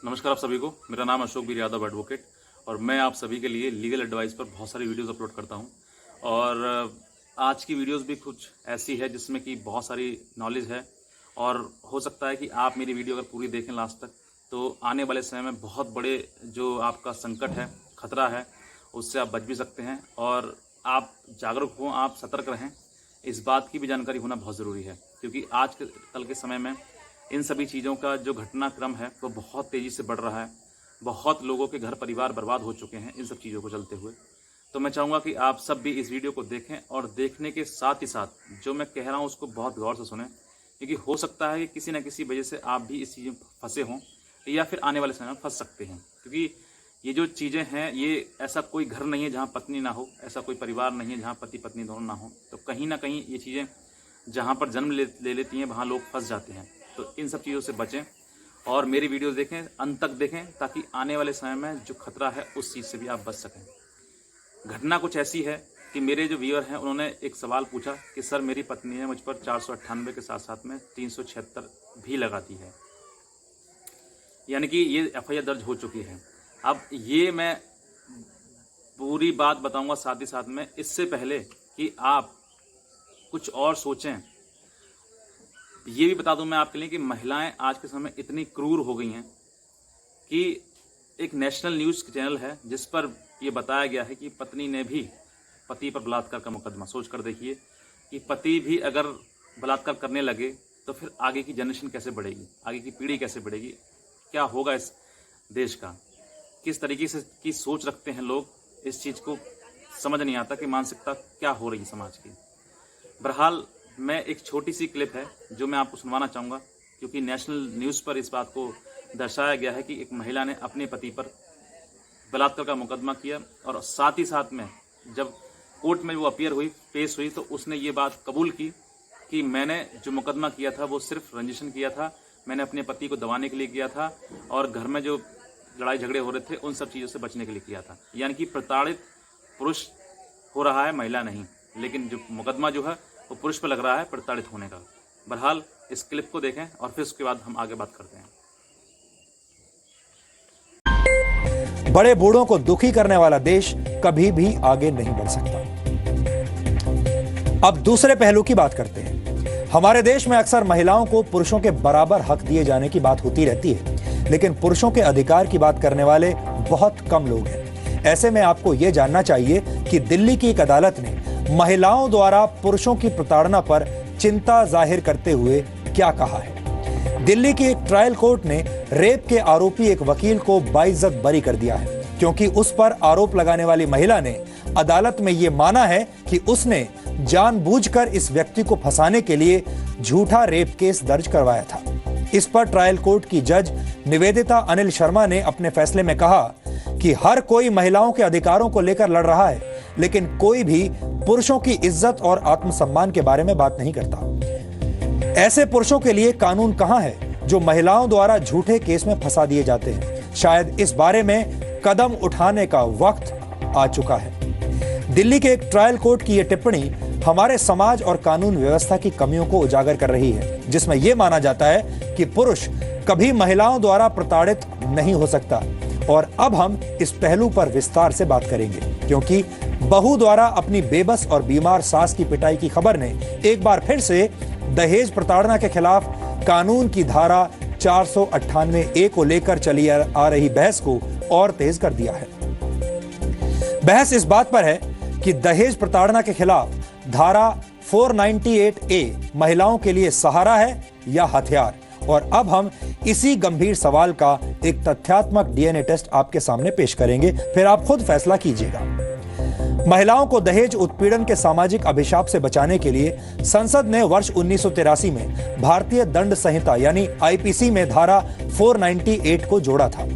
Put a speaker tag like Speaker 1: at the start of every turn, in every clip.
Speaker 1: नमस्कार आप सभी को। मेरा नाम अशोक वीर यादव एडवोकेट और मैं आप सभी के लिए लीगल एडवाइस पर बहुत सारी वीडियोस अपलोड करता हूं। और आज की वीडियोस भी कुछ ऐसी है जिसमें कि बहुत सारी नॉलेज है और हो सकता है कि आप मेरी वीडियो अगर पूरी देखें लास्ट तक तो आने वाले समय में बहुत बड़े जो आपका संकट है, खतरा है, उससे आप बच भी सकते हैं। और आप जागरूक हों, आप सतर्क रहें, इस बात की भी जानकारी होना बहुत ज़रूरी है क्योंकि आज के कल के समय में इन सभी चीज़ों का जो घटनाक्रम है वो बहुत तेज़ी से बढ़ रहा है। बहुत लोगों के घर परिवार बर्बाद हो चुके हैं इन सब चीज़ों को चलते हुए। तो मैं चाहूँगा कि आप सब भी इस वीडियो को देखें और देखने के साथ ही साथ जो मैं कह रहा हूँ उसको बहुत गौर से सुनें, क्योंकि हो सकता है कि किसी न किसी वजह से आप भी इस चीज़ में फंसे हों या फिर आने वाले समय में फंस सकते हैं। क्योंकि ये जो चीज़ें हैं, ये ऐसा कोई घर नहीं है जहाँ पत्नी ना हो, ऐसा कोई परिवार नहीं है जहाँ पति पत्नी दोनों ना हो। तो कहीं ना कहीं ये चीज़ें जहाँ पर जन्म ले लेती हैं वहाँ लोग फंस जाते हैं। तो इन सब चीज़ों से बचें और मेरी वीडियो देखें, अंत तक देखें, ताकि आने वाले समय में जो खतरा है उस चीज़ से भी आप बच सकें। घटना कुछ ऐसी है कि मेरे जो व्यूअर हैं उन्होंने एक सवाल पूछा कि सर मेरी पत्नी ने मुझ पर 498 के साथ साथ में 376 भी लगा दी है, यानी कि ये एफआईआर दर्ज हो चुकी है। अब ये मैं पूरी बात बताऊंगा साथ ही साथ में, इससे पहले कि आप कुछ और सोचें, ये भी बता दूं मैं आपके लिए कि महिलाएं आज के समय इतनी क्रूर हो गई हैं कि एक नेशनल न्यूज़ चैनल है जिस पर यह बताया गया है कि पत्नी ने भी पति पर बलात्कार का मुकदमा, सोच कर देखिए कि पति भी अगर बलात्कार करने लगे तो फिर आगे की जनरेशन कैसे बढ़ेगी, आगे की पीढ़ी कैसे बढ़ेगी, क्या होगा इस देश का, किस तरीके से की सोच रखते हैं लोग। इस चीज़ को समझ नहीं आता कि मानसिकता क्या हो रही है समाज की। बहरहाल मैं एक छोटी सी क्लिप है जो मैं आपको सुनवाना चाहूँगा, क्योंकि नेशनल न्यूज़ पर इस बात को दर्शाया गया है कि एक महिला ने अपने पति पर बलात्कार का मुकदमा किया और साथ ही साथ में जब कोर्ट में वो अपीयर हुई, पेश हुई, तो उसने ये बात कबूल की कि मैंने जो मुकदमा किया था वो सिर्फ रंजिशन किया था, मैंने अपने पति को दबाने के लिए किया था और घर में जो लड़ाई झगड़े हो रहे थे उन सब चीज़ों से बचने के लिए किया था। यानी कि प्रताड़ित पुरुष हो रहा है, महिला नहीं, लेकिन जो मुकदमा जो है वो पुरुष पर लग रहा है प्रताड़ित होने का। बहरहाल इस क्लिप को देखें और फिर उसके बाद हम आगे बात करते हैं।
Speaker 2: बड़े बूढ़ों को दुखी करने वाला देश कभी भी आगे नहीं बढ़ सकता। अब दूसरे पहलू की बात करते हैं। हमारे देश में अक्सर महिलाओं को पुरुषों के बराबर हक दिए जाने की बात होती रहती है, लेकिन पुरुषों के अधिकार की बात करने वाले बहुत कम लोग हैं। ऐसे में आपको यह जानना चाहिए कि दिल्ली की एक अदालत ने महिलाओं द्वारा पुरुषों की प्रताड़ना पर चिंता जाहिर करते हुए क्या कहा है। दिल्ली की एक ट्रायल कोर्ट ने रेप के आरोपी एक वकील को बाइज्जत बरी कर दिया है, क्योंकि उस पर आरोप लगाने वाली महिला ने अदालत में यह माना है कि उसने जानबूझकर इस व्यक्ति को फंसाने के लिए झूठा रेप केस दर्ज करवाया था। इस पर ट्रायल कोर्ट की जज निवेदिता अनिल शर्मा ने अपने फैसले में कहा कि हर कोई महिलाओं के अधिकारों को लेकर लड़ रहा है, लेकिन कोई भी पुरुषों की इज्जत और आत्मसम्मान के बारे में बात नहीं करता। ऐसे पुरुषों के लिए कानून कहां है जो महिलाओं द्वारा झूठे केस में फंसा दिए जाते हैं। शायद इस बारे में कदम उठाने का वक्त आ चुका है। दिल्ली के एक ट्रायल कोर्ट की यह टिप्पणी हमारे समाज और कानून व्यवस्था की कमियों को उजागर कर रही है, जिसमें यह माना जाता है कि पुरुष कभी महिलाओं द्वारा प्रताड़ित नहीं हो सकता। और अब हम इस पहलू पर विस्तार से बात करेंगे, क्योंकि बहू द्वारा अपनी बेबस और बीमार सास की पिटाई की खबर ने एक बार फिर से दहेज प्रताड़ना के खिलाफ कानून की धारा 498A को लेकर चली आ रही बहस को और तेज कर दिया है। बहस इस बात पर है कि दहेज प्रताड़ना के खिलाफ धारा 498A महिलाओं के लिए सहारा है या हथियार। और अब हम इसी गंभीर सवाल का एक तथ्यात्मक डीएनए टेस्ट आपके सामने पेश करेंगे, फिर आप खुद फैसला कीजिएगा। महिलाओं को दहेज उत्पीड़न के सामाजिक अभिशाप से बचाने के लिए संसद ने वर्ष 1983 में भारतीय दंड संहिता यानी आईपीसी में धारा 498 को जोड़ा था।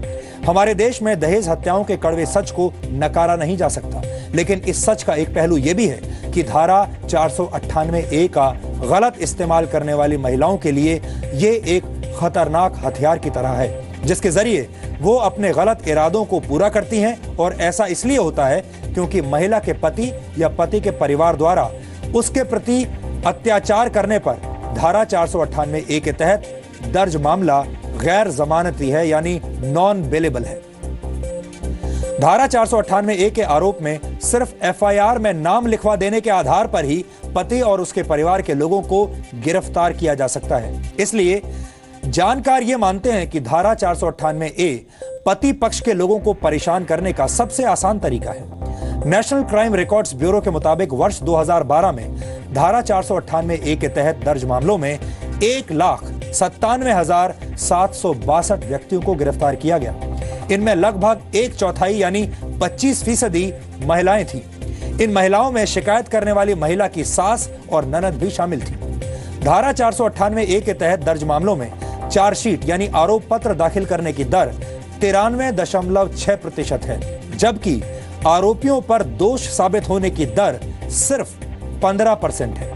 Speaker 2: हमारे देश में दहेज हत्याओं के कड़वे सच को नकारा नहीं जा सकता, लेकिन इस सच का एक पहलू यह भी है कि धारा 498A का गलत इस्तेमाल करने वाली महिलाओं के लिए यह एक खतरनाक हथियार की तरह है, जिसके जरिए वो अपने गलत इरादों को पूरा करती हैं। और ऐसा इसलिए होता है क्योंकि महिला के पति या पति के परिवार द्वारा उसके प्रति अत्याचार करने पर धारा 498A के तहत दर्ज मामला गैर जमानती है, यानी नॉन बेलेबल है। धारा 498A के आरोप में सिर्फ FIR में नाम लिखवा देने के आधार पर ही पति और उसके परिवार के लोगों को गिरफ्तार किया जा सकता है। इसलिए जानकार ये मानते हैं कि धारा 498A पति पक्ष के लोगों को परेशान करने का सबसे आसान तरीका है। नेशनल क्राइम रिकॉर्ड्स ब्यूरो के मुताबिक वर्ष 2012 में धारा 498A के तहत दर्ज मामलों में 1,97,762 व्यक्तियों को गिरफ्तार किया गया। इनमें लगभग 1/4 यानी 25% महिलाएं थीं। इन महिलाओं में शिकायत करने वाली महिला की सास और ननद भी शामिल थी। धारा 498A के तहत दर्ज मामलों में चार्जशीट यानी आरोप पत्र दाखिल करने की दर 93.6% है, जबकि आरोपियों पर दोष साबित होने की दर सिर्फ 15% है।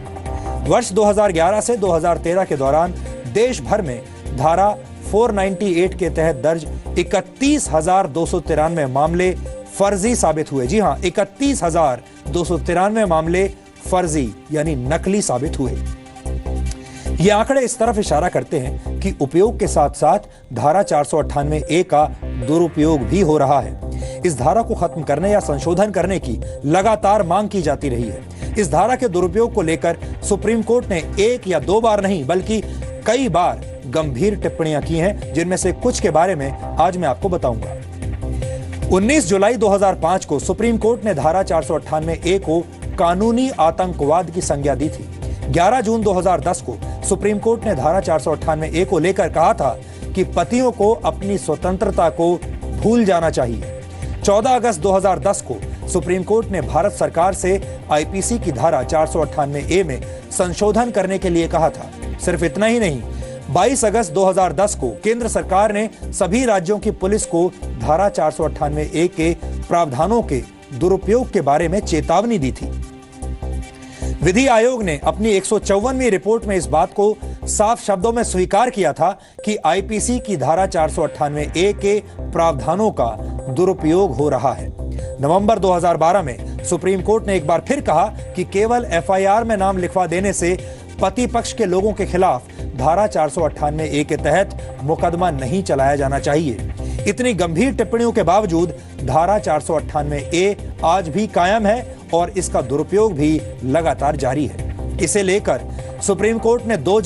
Speaker 2: वर्ष 2011 से 2013 के दौरान देश भर में धारा 498 के तहत दर्ज 31,293 मामले फर्जी साबित हुए। जी हां, 31,293 मामले फर्जी यानी नकली साबित हुए। ये आंकड़े इस तरफ इशारा करते हैं कि उपयोग के साथ साथ धारा 498A का दुरुपयोग भी हो रहा है। इस धारा को खत्म करने या संशोधन करने की लगातार मांग की जाती रही है। इस धारा के दुरुपयोग को लेकर सुप्रीम कोर्ट ने 1 या 2 बार नहीं बल्कि कई बार गंभीर टिप्पणियां की हैं, जिनमें से कुछ के बारे में आज मैं आपको बताऊंगा। 19 जुलाई 2005 को सुप्रीम कोर्ट ने धारा 498A को कानूनी आतंकवाद की संज्ञा दी थी। 11 जून 2010 को सुप्रीम कोर्ट ने धारा 498A को लेकर कहा था कि पतियों को अपनी स्वतंत्रता को भूल जाना चाहिए। 14 अगस्त 2010 को सुप्रीम कोर्ट ने भारत सरकार से IPC की धारा 498A में संशोधन करने के लिए कहा था। सिर्फ इतना ही नहीं, 22 अगस्त 2010 को केंद्र सरकार ने सभी राज्यों की पुलिस को धारा 498A के प्रावधानों के दुरुपयोग के बारे में चेतावनी दी थी। विधि आयोग ने अपनी 154वीं रिपोर्ट में इस बात को साफ शब्दों में स्वीकार किया था कि IPC की धारा 498A के प्रावधानों का दुरुपयोग हो रहा है। नवंबर 2012 में सुप्रीम कोर्ट ने एक बार फिर कहा कि केवल FIR में नाम लिखवा देने से पति पक्ष के लोगों के खिलाफ धारा 498A के तहत मुकदमा नहीं चलाया जाना चाहिए। इतनी गंभीर टिप्पणियों के बावजूद धारा 498A आज भी कायम है और इसका दुरुपयोग भी लगातार जारी है। इसे लेकर सुप्रीम कोर्ट ने 2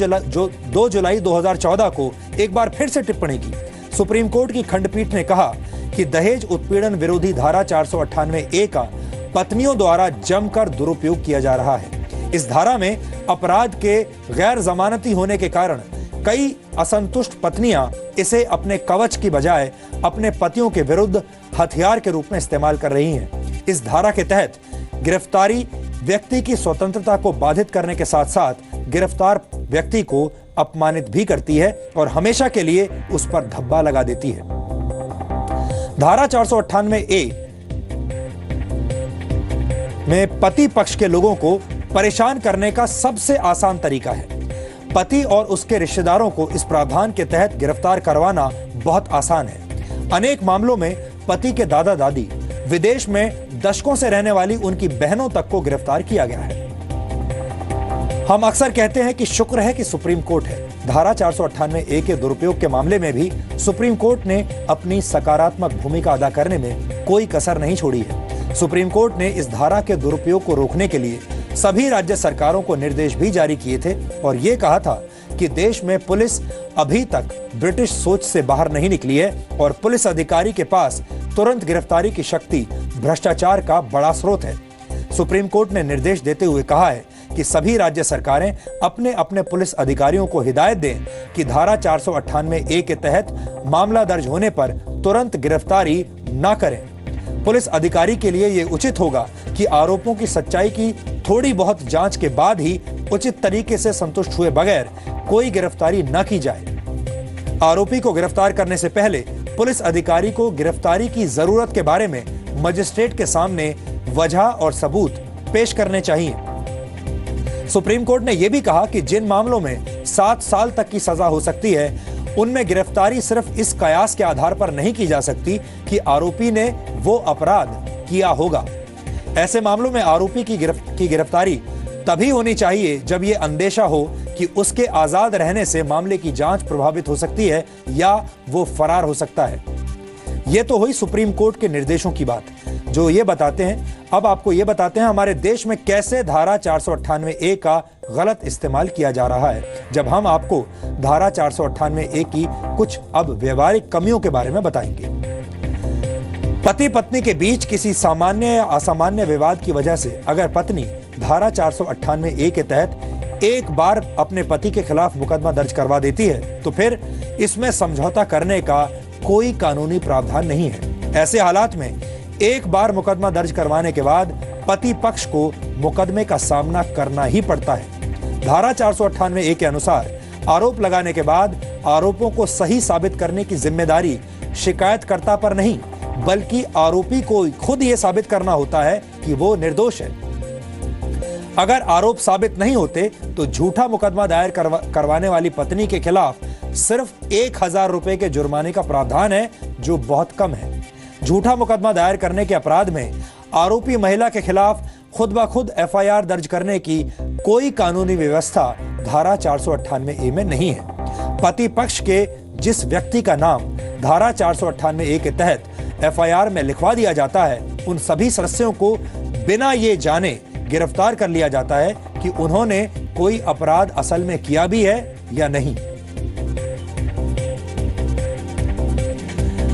Speaker 2: जुलाई 2014 को एक बार फिर से टिप्पणी की। सुप्रीम कोर्ट की खंडपीठ ने कहा कि दहेज उत्पीड़न विरोधी धारा 498A का पत्नियों द्वारा जमकर दुरुपयोग किया जा रहा है। इस धारा में अपराध के गैर जमानती होने के कारण कई असंतुष्ट पत्नियां इसे अपने कवच की बजाय अपने पतियों के विरुद्ध हथियार के रूप में इस्तेमाल कर रही हैं। इस धारा के तहत गिरफ्तारी व्यक्ति की स्वतंत्रता को बाधित करने के साथ साथ गिरफ्तार व्यक्ति को अपमानित भी करती है और हमेशा के लिए उस पर धब्बा लगा देती है। धारा 498A में पति पक्ष के लोगों को परेशान करने का सबसे आसान तरीका है। पति और उसके रिश्तेदारों को इस प्रावधान के तहत गिरफ्तार करवाना बहुत आसान है। अनेक मामलों में पति के दादा दादी, विदेश में दशकों से रहने वाली उनकी बहनों तक को गिरफ्तार किया गया है। हम अक्सर कहते हैं कि शुक्र है कि सुप्रीम कोर्ट है। धारा 498A के दुरुपयोग के मामले में भी सुप्रीम कोर्ट ने अपनी सकारात्मक भूमिका अदा करने में कोई कसर नहीं छोड़ी है। सुप्रीम कोर्ट ने इस धारा के दुरुपयोग को रोकने के लिए सभी राज्य सरकारों को निर्देश भी जारी किए थे और ये कहा था कि देश में पुलिस अभी तक ब्रिटिश सोच से बाहर नहीं निकली है और पुलिस अधिकारी के पास तुरंत गिरफ्तारी की शक्ति भ्रष्टाचार का बड़ा स्रोत है। सुप्रीम कोर्ट ने निर्देश देते हुए कहा है कि सभी राज्य सरकारें अपने अपने पुलिस अधिकारियों को हिदायत दें कि धारा 498A के तहत मामला दर्ज होने पर तुरंत गिरफ्तारी न करें। पुलिस अधिकारी के लिए यह उचित होगा कि आरोपों की सच्चाई की थोड़ी बहुत जांच के बाद ही उचित तरीके से संतुष्ट हुए बगैर कोई गिरफ्तारी न की जाए। आरोपी को गिरफ्तार करने से पहले पुलिस अधिकारी को गिरफ्तारी की जरूरत के बारे में मजिस्ट्रेट के सामने वजह और सबूत पेश करने चाहिए। सुप्रीम कोर्ट ने यह भी कहा कि जिन मामलों में 7 साल तक की सजा हो सकती है, उनमें गिरफ्तारी सिर्फ इस कयास के आधार पर नहीं की जा सकती कि आरोपी ने वो अपराध किया होगा। ऐसे मामलों में आरोपी की गिरफ्तारी तभी होनी चाहिए जब यह अंदेशा हो कि कि उसके आजाद रहने से मामले की जांच प्रभावित हो सकती है या वो फरार हो सकता है। ये तो हुई सुप्रीम कोर्ट के निर्देशों की बात, जो ये बताते हैं। अब आपको ये बताते हैं हमारे देश में कैसे धारा 498A का गलत इस्तेमाल किया जा रहा है, जब हम आपको धारा 498A की कुछ अब व्यवहारिक कमियों के बारे में बताएंगे। पति पत्नी के बीच किसी सामान्य या असामान्य विवाद की वजह से अगर पत्नी धारा 498A के तहत एक बार अपने पति के खिलाफ मुकदमा दर्ज करवा देती है, तो फिर इसमें समझौता करने का कोई कानूनी प्रावधान नहीं है। ऐसे हालात में एक बार मुकदमा दर्ज करवाने के बाद पति पक्ष को मुकदमे का सामना करना ही पड़ता है। धारा 498A के अनुसार आरोप लगाने के बाद आरोपों को सही साबित करने की जिम्मेदारी शिकायतकर्ता पर नहीं, बल्कि आरोपी को खुद यह साबित करना होता है कि वो निर्दोष है। अगर आरोप साबित नहीं होते तो झूठा मुकदमा दायर करवाने वाली पत्नी के खिलाफ सिर्फ 1000 रुपए के जुर्माने का प्रावधान है, जो बहुत कम है। झूठा मुकदमा दायर करने के अपराध में आरोपी महिला के खिलाफ खुद ब खुद FIR दर्ज करने की कोई कानूनी व्यवस्था धारा 498A में नहीं है। पति पक्ष के जिस व्यक्ति का नाम धारा 498A के तहत FIR में लिखवा दिया जाता है, उन सभी सदस्यों को बिना ये जाने गिरफ्तार कर लिया जाता है कि उन्होंने कोई अपराध असल में किया भी है या नहीं।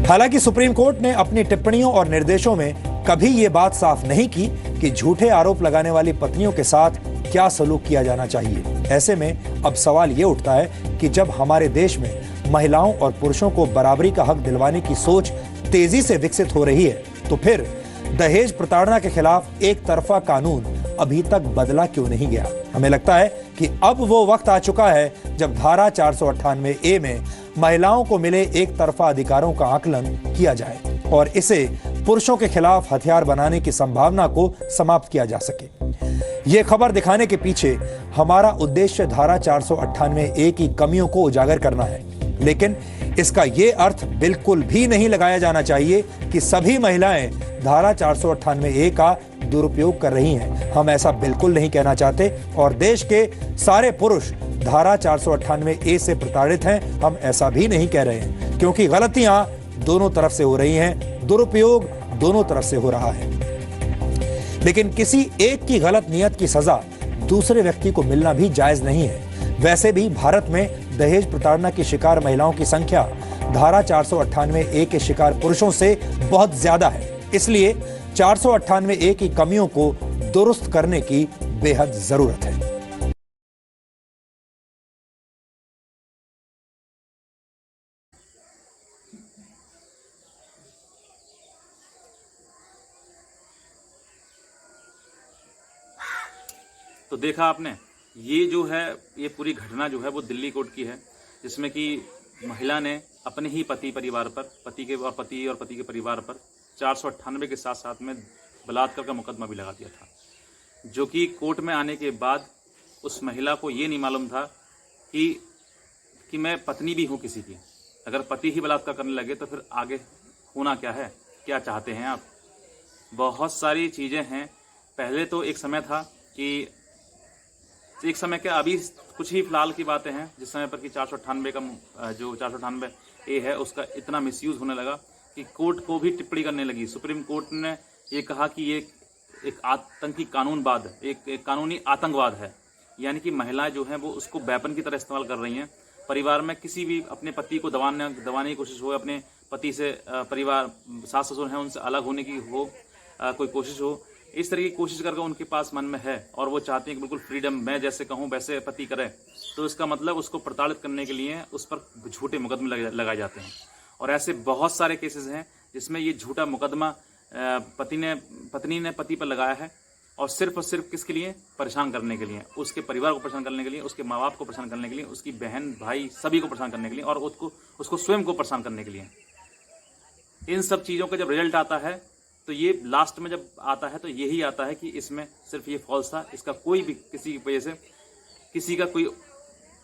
Speaker 2: हालांकि सुप्रीम कोर्ट ने अपनी टिप्पणियों और निर्देशों में कभी यह बात साफ नहीं की कि झूठे आरोप लगाने वाली पत्नियों के साथ क्या सलूक किया जाना चाहिए। ऐसे में अब सवाल यह उठता है कि जब हमारे देश में महिलाओं और पुरुषों को बराबरी का हक दिलवाने की सोच तेजी से विकसित हो रही है, तो फिर दहेज प्रताड़ना के खिलाफ एक तरफा कानून अभी तक बदला क्यों नहीं गया। हमें लगता है कि अब वो वक्त आ चुका है जब धारा 498A में महिलाओं को मिले एक तरफा अधिकारों का आकलन किया जाए और इसे पुरुषों के खिलाफ हथियार बनाने की संभावना को समाप्त किया जा सके। ये खबर दिखाने के पीछे हमारा उद्देश्य धारा 498A की कमियों को उजागर करना है, लेकिन इसका ये अर्थ बिल्कुल भी नहीं लगाया जाना चाहिए कि सभी महिलाएं धारा 498A का दुरुपयोग कर रही हैं। हम ऐसा बिल्कुल नहीं कहना चाहते और देश के सारे पुरुष धारा 498A से प्रताड़ित हैं, हम ऐसा भी नहीं कह रहे हैं, क्योंकि गलतियां दोनों तरफ से हो रही हैं, दुरुपयोग दोनों तरफ से हो रहा है। लेकिन किसी एक की गलत नियत की सजा दूसरे व्यक्ति को मिलना भी जायज नहीं है। वैसे भी भारत में दहेज प्रताड़ना की शिकार महिलाओं की संख्या धारा 498A के शिकार पुरुषों से बहुत ज्यादा है। इसलिए 498A की कमियों को दुरुस्त करने की बेहद जरूरत है।
Speaker 1: तो देखा आपने, ये जो है ये पूरी घटना जो है वो दिल्ली कोर्ट की है, जिसमें कि महिला ने अपने ही पति और पति के परिवार पर 498 के साथ साथ में बलात्कार का मुकदमा भी लगा दिया था, जो कि कोर्ट में आने के बाद उस महिला को ये नहीं मालूम था कि मैं पत्नी भी हूँ किसी की। अगर पति ही बलात्कार करने लगे तो फिर आगे होना क्या है, क्या चाहते हैं आप। बहुत सारी चीज़ें हैं। पहले तो एक समय था कि एक समय क्या, अभी कुछ ही फिलहाल की बातें हैं जिस समय पर कि 498 का जो 498A है उसका इतना मिसयूज़ होने लगा कि कोर्ट को भी टिप्पणी करने लगी। सुप्रीम कोर्ट ने ये कहा कि ये एक आतंकी कानूनवाद, एक कानूनी आतंकवाद है, यानी कि महिलाएं जो हैं वो उसको वेपन की तरह इस्तेमाल कर रही हैं। परिवार में किसी भी अपने पति को दबाने की कोशिश हो, अपने पति से परिवार सास ससुर हैं उनसे अलग होने की हो कोई कोशिश हो, इस तरह की कोशिश करके उनके पास मन में है और वो चाहते हैं कि बिल्कुल फ्रीडम, मैं जैसे कहूँ वैसे पति करे, तो इसका मतलब उसको प्रताड़ित करने के लिए उस पर झूठे मुकदमे लगाए जाते हैं। और ऐसे बहुत सारे केसेस हैं जिसमें ये झूठा मुकदमा पत्नी ने पति पर लगाया है और सिर्फ किसके लिए, परेशान करने के लिए, उसके परिवार को परेशान करने के लिए, उसके माँ बाप को परेशान करने के लिए, उसकी बहन भाई सभी को परेशान करने के लिए और उसको स्वयं को परेशान करने के लिए। इन सब चीज़ों का जब रिजल्ट आता है तो ये लास्ट में जब आता है तो यही आता है कि इसमें सिर्फ ये फॉल्स था, इसका कोई भी किसी की वजह से किसी का कोई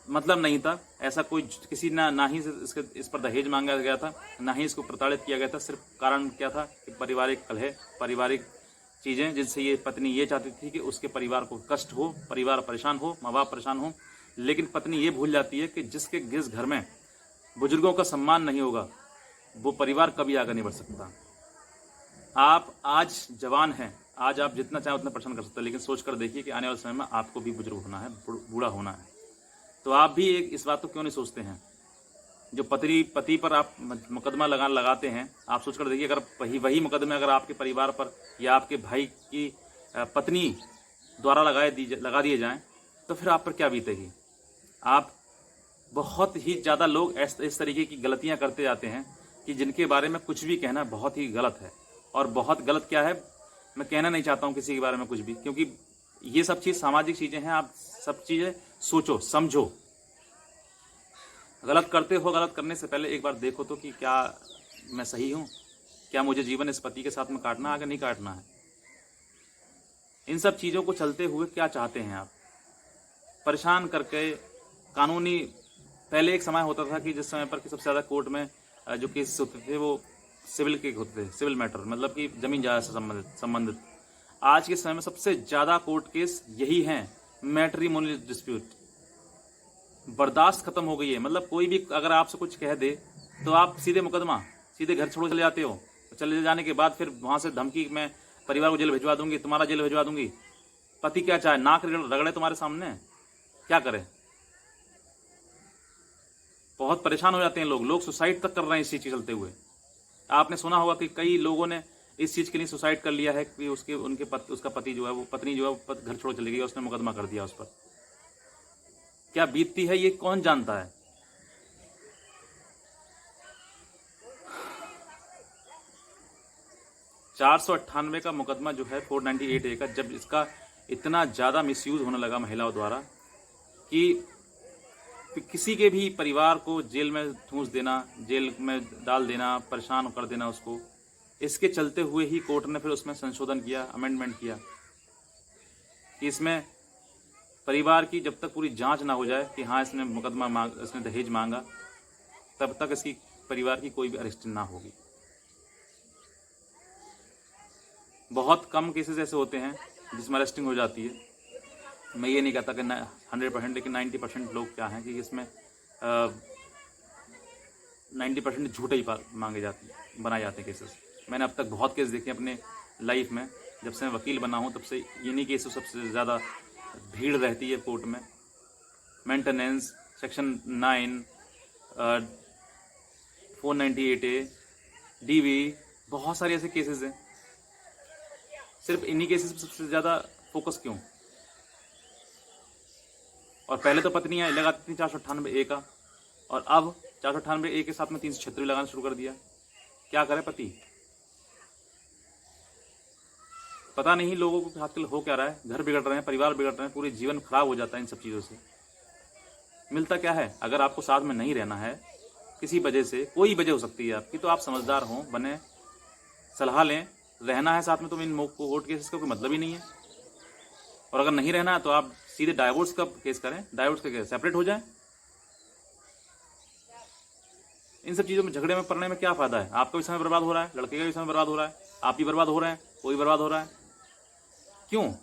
Speaker 1: मतलब नहीं था। ऐसा कोई किसी ना ही इस पर दहेज मांगा गया था, ना ही इसको प्रताड़ित किया गया था। सिर्फ कारण क्या था कि पारिवारिक कलह, पारिवारिक चीज़ें जिनसे ये पत्नी ये चाहती थी कि उसके परिवार को कष्ट हो, परिवार परेशान हो, माँ बाप परेशान हो, लेकिन पत्नी ये भूल जाती है कि जिस घर में बुजुर्गों का सम्मान नहीं होगा वो परिवार कभी आगे नहीं बढ़ सकता। आप आज जवान हैं, आज आप जितना चाहें उतना परेशान कर सकते हैं, लेकिन सोच कर देखिए कि आने वाले समय में आपको भी बुजुर्ग होना है, बूढ़ा होना है। तो आप भी इस बात को क्यों नहीं सोचते हैं? जो पति पर आप मुकदमा लगाते हैं, आप सोच कर देखिए, अगर वही मुकदमे अगर आपके परिवार पर या आपके भाई की पत्नी द्वारा लगा दिए जाएं तो फिर आप पर क्या बीतेगी। आप बहुत ही ज़्यादा लोग इस तरीके की गलतियां करते जाते हैं कि जिनके बारे में कुछ भी कहना बहुत ही गलत है। और बहुत गलत क्या है, मैं कहना नहीं चाहता हूं किसी के बारे में कुछ भी, क्योंकि ये सब चीज़ सामाजिक चीज़ें हैं। आप सब चीज़ें सोचो समझो, गलत करते हो, गलत करने से पहले एक बार देखो तो कि क्या मैं सही हूँ, क्या मुझे जीवन इस पति के साथ में काटना आगे नहीं काटना है। इन सब चीज़ों को चलते हुए क्या चाहते हैं आप? परेशान करके कानूनी, पहले एक समय होता था कि जिस समय पर कि सबसे ज़्यादा कोर्ट में जो केस होते थे वो सिविल के होते थे, सिविल मैटर, मतलब कि जमीन जायदाद से संबंधित। आज के समय में सबसे ज़्यादा कोर्ट केस यही हैं, मैट्रिमोनियल डिस्प्यूट। बर्दाश्त खत्म हो गई है। मतलब कोई भी अगर आपसे कुछ कह दे तो आप सीधे मुकदमा, सीधे घर छोड़ चले जाते हो। चले जाने के बाद फिर वहाँ से धमकी, मैं परिवार को जेल भिजवा दूंगी, तुम्हारा जेल भिजवा दूंगी। पति क्या चाहे, नाक रगड़े तुम्हारे सामने, क्या करे? बहुत परेशान हो जाते हैं लोग सुसाइड तक कर रहे हैं इस चीज़ के चलते हुए। आपने सुना होगा कि कई लोगों ने इस चीज़ के लिए सुसाइड कर लिया है कि उसका पति जो है, वो पत्नी जो है घर छोड़ चली गई, उसने मुकदमा कर दिया उस पर। क्या बीतती है ये कौन जानता है। $498 का मुकदमा जो है 498A का, जब इसका इतना ज़्यादा मिसयूज होने लगा महिलाओं द्वारा कि किसी के भी परिवार को जेल में ठूंस देना, जेल में डाल देना, परेशान कर देना उसको, इसके चलते हुए ही कोर्ट ने फिर उसमें संशोधन किया, अमेंडमेंट किया कि इसमें परिवार की जब तक पूरी जांच ना हो जाए कि हाँ इसने दहेज मांगा, तब तक इसकी परिवार की कोई भी अरेस्ट ना होगी। बहुत कम केसेस ऐसे होते हैं जिसमें अरेस्टिंग हो जाती है। मैं ये नहीं कहता कि 100%, लेकिन 90% लोग क्या हैं कि इसमें 90% झूठे ही बनाए जाते हैं केसेस। मैंने अब तक बहुत केस देखे अपने लाइफ में, जब से मैं वकील बना हूँ तब से इन्हीं केसेस सबसे ज़्यादा भीड़ रहती है कोर्ट में। मेंटेनेंस, सेक्शन 9, 498A, DV, बहुत सारे ऐसे केसेस हैं। सिर्फ इन्हीं केसेस पर सबसे ज़्यादा फोकस क्यों? और पहले तो पत्नियां लगाती थी 498A का, और अब 498A के साथ में 376 लगाना शुरू कर दिया। क्या करे पति? पता नहीं लोगों को आजकल हो क्या रहा है। घर बिगड़ रहे हैं, परिवार बिगड़ रहे हैं, पूरे जीवन खराब हो जाता है इन सब चीज़ों से। मिलता क्या है? अगर आपको साथ में नहीं रहना है किसी वजह से, कोई वजह हो सकती है आपकी, तो आप समझदार हों, बने, सलाह लें। रहना है साथ में तो इन कोर्ट केसेस का कोई मतलब ही नहीं है। और अगर नहीं रहना है तो आप सीधे डाइवोर्स का केस करें, डाइवोर्स का केस सेपरेट हो जाए। इन सब चीज़ों में झगड़े में पड़ने में क्या फायदा है? आपका भी समय बर्बाद हो रहा है, लड़के का भी समय बर्बाद हो रहा है, आप भी बर्बाद हो रहे हैं, कोई बर्बाद हो रहा है। क्यों?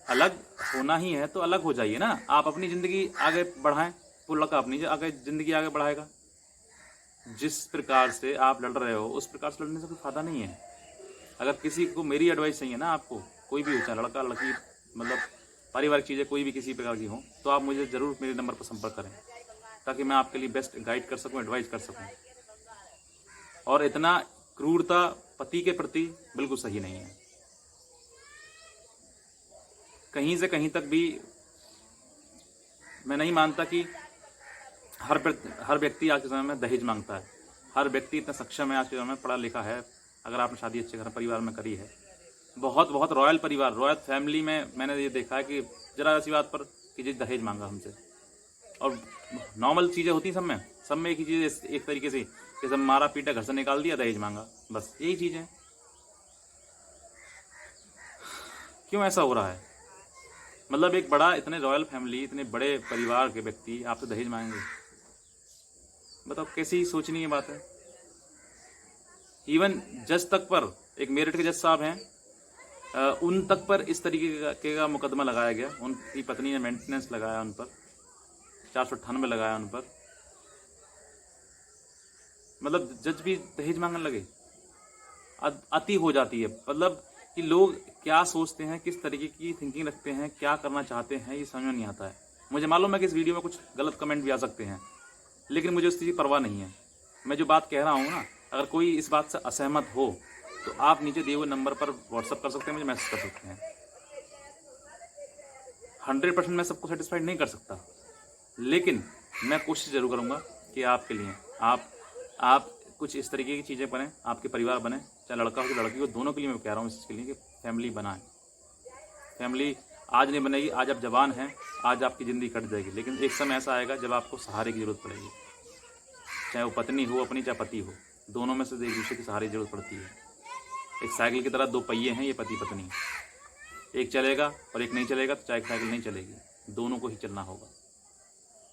Speaker 1: अलग होना ही है तो अलग हो जाइए ना। आप अपनी ज़िंदगी आगे बढ़ाएं, वो लड़का अपनी ज़िंदगी आगे बढ़ाएगा। जिस प्रकार से आप लड़ रहे हो उस प्रकार से लड़ने से कोई फायदा नहीं है। अगर किसी को मेरी एडवाइस चाहिए ना, आपको कोई भी हो, चाहे लड़का लड़की, मतलब पारिवारिक चीज़ें कोई भी किसी प्रकार की हो, तो आप मुझे ज़रूर मेरे नंबर पर संपर्क करें, ताकि मैं आपके लिए बेस्ट गाइड कर सकूं, एडवाइस कर सकूं। और इतना क्रूरता पति के प्रति बिल्कुल सही नहीं है। कहीं से कहीं तक भी मैं नहीं मानता कि हर व्यक्ति आज के समय में दहेज मांगता है। हर व्यक्ति इतना सक्षम है आज के समय में, पढ़ा लिखा है। अगर आपने शादी अच्छे घर परिवार में करी है, बहुत बहुत रॉयल परिवार, रॉयल फैमिली में मैंने ये देखा है कि जरा ऐसी बात पर कि जी दहेज मांगा हमसे। और नॉर्मल चीज़ें होती हैं सब में एक ही चीज़, एक तरीके से कि सब मारा पीटा, घर से निकाल दिया, दहेज मांगा, बस यही चीज़ें। क्यों ऐसा हो रहा है? मतलब एक बड़ा, इतने रॉयल फैमिली, इतने बड़े परिवार के व्यक्ति आपसे दहेज मांगेंगे? बताओ कैसी सोचनीय बात है। इवन जज तक पर, एक मेरठ के जज साहब हैं, उन तक पर इस तरीके का मुकदमा लगाया गया। उनकी पत्नी ने मेंटेनेंस लगाया उन पर, 498 लगाया उन पर। मतलब जज भी दहेज मांगने लगे। अति हो जाती है। मतलब कि लोग क्या सोचते हैं, किस तरीके की थिंकिंग रखते हैं, क्या करना चाहते हैं, ये समझ में नहीं आता है। मुझे मालूम है कि इस वीडियो में कुछ गलत कमेंट भी आ सकते हैं, लेकिन मुझे उसकी परवाह नहीं है। मैं जो बात कह रहा हूँ ना, अगर कोई इस बात से असहमत हो तो आप नीचे दिए हुए नंबर पर व्हाट्सअप कर सकते हैं, मुझे मैसेज कर सकते हैं। 100% मैं सबको सेटिस्फाइड नहीं कर सकता, लेकिन मैं कोशिश जरूर करूँगा कि आपके लिए आप कुछ इस तरीके की चीज़ें बने, आपके परिवार बने, चाहे लड़का हो चाहे लड़की हो, दोनों के लिए मैं कह रहा हूँ इसके लिए कि फैमिली बनाएं। फैमिली आज नहीं बनेगी, आज आप जवान हैं, आज आपकी ज़िंदगी कट जाएगी, लेकिन एक समय ऐसा आएगा जब आपको सहारे की ज़रूरत पड़ेगी। चाहे वो पत्नी हो अपनी, चाहे पति हो, दोनों में से एक दूसरे के सहारे की ज़रूरत पड़ती है। एक साइकिल की तरह 2 पहिए हैं ये पति पत्नी, एक चलेगा और एक नहीं चलेगा तो चाहे साइकिल नहीं चलेगी, दोनों को ही चलना होगा।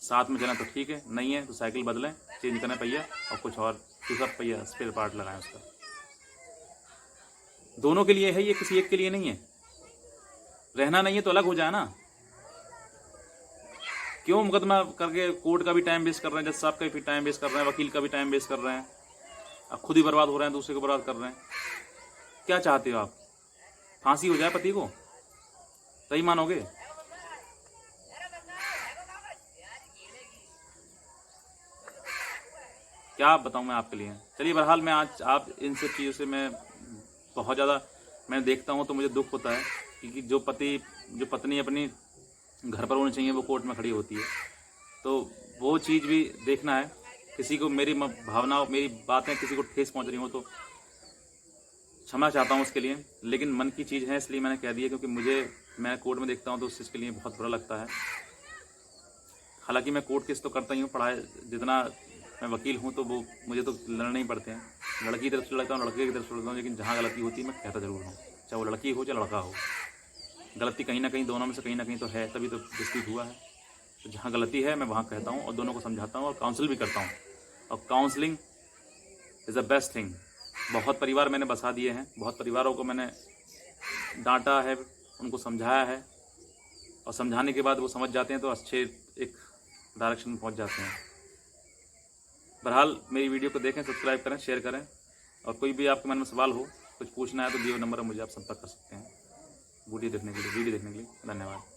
Speaker 1: साथ में चलना तो ठीक है, नहीं है तो साइकिल बदलें, चेंज करें पहिया और कुछ और दूसरा पहिया स्पेयर पार्ट लगाएं उसका। दोनों के लिए है ये, किसी एक के लिए नहीं है। रहना नहीं है तो अलग हो जाए ना। क्यों मुकदमा करके कोर्ट का भी टाइम वेस्ट कर रहे हैं, जज साहब का भी टाइम वेस्ट कर रहे हैं, वकील का भी टाइम वेस्ट कर रहे हैं, अब खुद ही बर्बाद हो रहे हैं, दूसरे को बर्बाद कर रहे हैं। क्या चाहते हो आप? फांसी हो जाए पति को? सही मानोगे? क्या बताऊं मैं आपके लिए। चलिए बहरहाल मैं आज आप इन सब चीज़ों से मैं बहुत ज़्यादा मैं देखता हूं तो मुझे दुख होता है कि जो पत्नी अपनी घर पर होनी चाहिए वो कोर्ट में खड़ी होती है, तो वो चीज़ भी देखना है। किसी को मेरी भावनाओं, मेरी बातें किसी को ठेस पहुंच रही हो तो क्षमा चाहता हूं उसके लिए, लेकिन मन की चीज़ है इसलिए मैंने कह दिया, क्योंकि मैं कोर्ट में देखता हूं तो उस चीज़ के लिए बहुत बुरा लगता है। हालांकि मैं कोर्ट केस तो करता ही हूँ, पढ़ाई जितना मैं वकील हूँ तो वो मुझे तो लड़ने ही पड़ते हैं। लड़की की तरफ से लड़ता हूँ, लड़के की तरफ से लड़ता हूँ, लेकिन जहाँ गलती होती है मैं कहता जरूर हूँ, चाहे वो लड़की हो चाहे लड़का हो। गलती कहीं ना कहीं दोनों में से कहीं ना कहीं तो है, तभी तो डिस्प्यूट हुआ है। तो जहाँ गलती है मैं वहाँ कहता हूँ और दोनों को समझाता हूँ और काउंसिल भी करता हूँ। और counselling is the best thing. बहुत परिवार मैंने बसा दिए हैं, बहुत परिवारों को मैंने डांटा है, उनको समझाया है, और समझाने के बाद वो समझ जाते हैं तो अच्छे एक डायरेक्शन में पहुँच जाते हैं। बहरहाल मेरी वीडियो को देखें, सब्सक्राइब करें, शेयर करें, और कोई भी आपके मन में सवाल हो, कुछ पूछना है तो दिए हुए नंबर पर मुझे आप संपर्क कर सकते हैं। वीडियो देखने के लिए धन्यवाद।